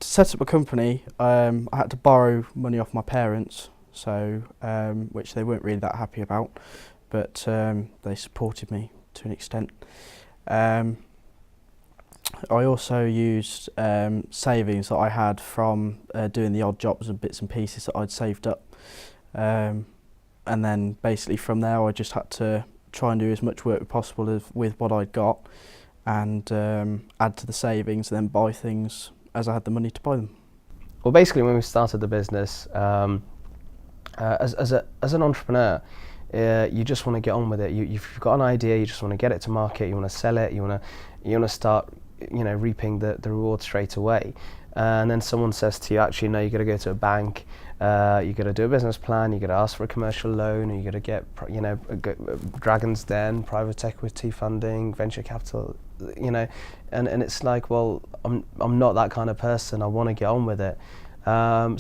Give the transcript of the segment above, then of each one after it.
to set up a company, I had to borrow money off my parents, so which they weren't really that happy about, but they supported me to an extent. I also used savings that I had from doing the odd jobs and bits and pieces that I'd saved up, and then basically from there I just had to try and do as much work as possible with what I'd got, and add to the savings and then buy things as I had the money to buy them. Well, basically when we started the business, as an entrepreneur, you just want to get on with it. You've got an idea, you just want to get it to market, you want to sell it, you want to start, reaping the reward straight away. And then someone says to you, actually, no, you got to go to a bank, you got to do a business plan, you got to ask for a commercial loan, or you got to get, Dragon's Den, private equity funding, venture capital, and it's like, well, I'm not that kind of person. I want to get on with it.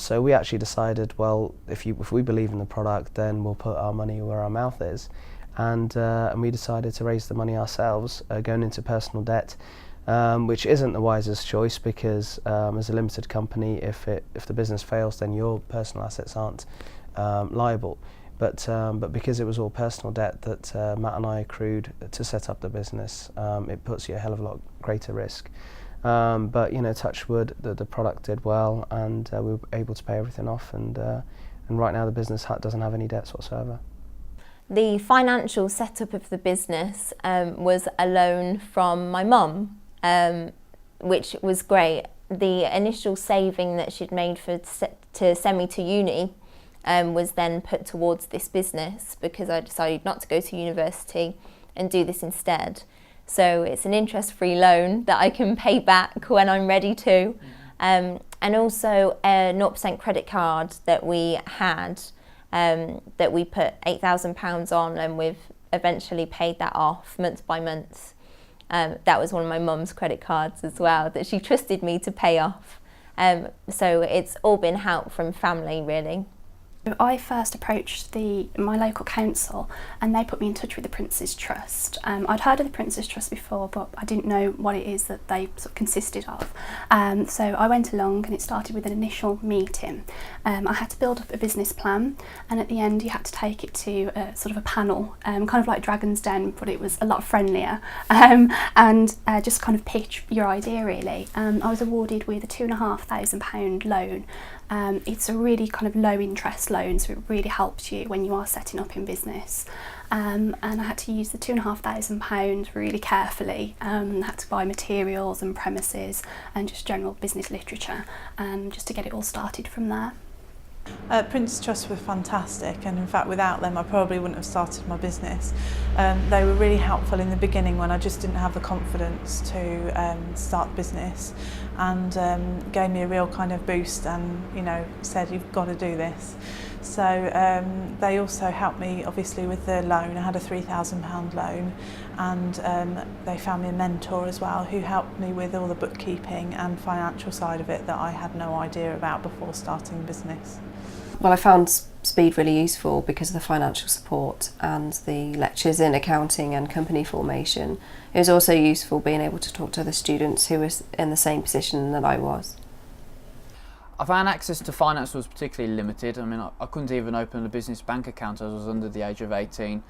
So we actually decided, well, if we believe in the product, then we'll put our money where our mouth is, and we decided to raise the money ourselves, going into personal debt, which isn't the wisest choice, because as a limited company, if the business fails, then your personal assets aren't liable. But because it was all personal debt that Matt and I accrued to set up the business, it puts you a hell of a lot greater risk. But touch wood, the product did well, and we were able to pay everything off, and right now the business doesn't have any debts whatsoever. The financial setup of the business was a loan from my mum, which was great. The initial saving that she'd made to send me to uni was then put towards this business, because I decided not to go to university and do this instead. So it's an interest-free loan that I can pay back when I'm ready to. And also a 0% credit card that we had, that we put £8,000 on, and we've eventually paid that off month by month. That was one of my mum's credit cards as well, that she trusted me to pay off. So it's all been help from family, really. I first approached my local council, and they put me in touch with the Prince's Trust. I'd heard of the Prince's Trust before, but I didn't know what it is that they sort of consisted of. So I went along, and it started with an initial meeting. I had to build up a business plan, and at the end you had to take it to sort of a panel, kind of like Dragon's Den, but it was a lot friendlier, and just kind of pitch your idea, really. I was awarded with a £2,500 loan. It's a really kind of low interest loan, so it really helps you when you are setting up in business. And I had to use the £2,500 really carefully. I had to buy materials and premises and just general business literature, just to get it all started from there. Prince's Trust were fantastic, and in fact without them I probably wouldn't have started my business. They were really helpful in the beginning when I just didn't have the confidence to start the business, and gave me a real kind of boost, and said, you've got to do this. So they also helped me obviously with the loan. I had a £3,000 loan, and they found me a mentor as well, who helped me with all the bookkeeping and financial side of it that I had no idea about before starting the business. Well, I found Speed really useful because of the financial support and the lectures in accounting and company formation. It was also useful being able to talk to other students who were in the same position that I was. I found access to finance was particularly limited. I mean, I couldn't even open a business bank account as I was under the age of 18.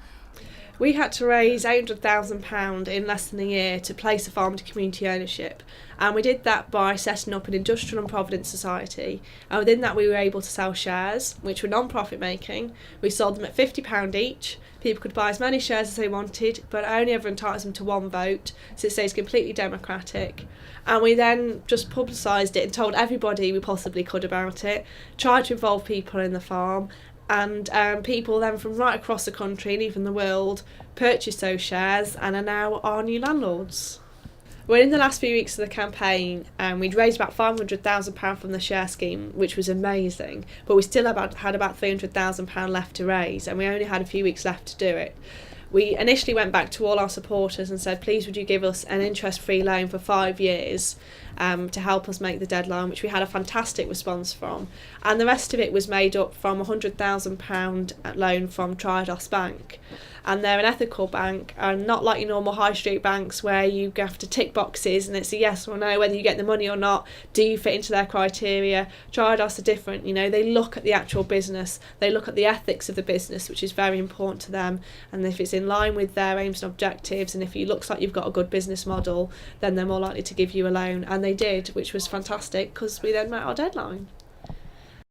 We had to raise £800,000 in less than a year to place a farm to community ownership, and we did that by setting up an industrial and providence society, and within that we were able to sell shares, which were non-profit making. We sold them at £50 each. People could buy as many shares as they wanted, but only ever entitles them to one vote, so it stays completely democratic. And we then just publicised it and told everybody we possibly could about it, tried to involve people in the farm, and people then from right across the country and even the world purchased those shares and are now our new landlords. Well, in the last few weeks of the campaign, we'd raised about £500,000 from the share scheme, which was amazing, but we still had about £300,000 left to raise, and we only had a few weeks left to do it. we initially went back to all our supporters and said, please would you give us an interest-free loan for 5 years to help us make the deadline, which we had a fantastic response from. And the rest of it was made up from a £100,000 loan from Triodos Bank. And they're an ethical bank, and not like your normal high street banks where you have to tick boxes and it's a yes or no whether you get the money or not. Do you fit into their criteria? Triodos are different. You know, they look at the actual business, they look at the ethics of the business, which is very important to them. And if it's in line with their aims and objectives, and if it looks like you've got a good business model, then they're more likely to give you a loan. And they did, which was fantastic because we then met our deadline.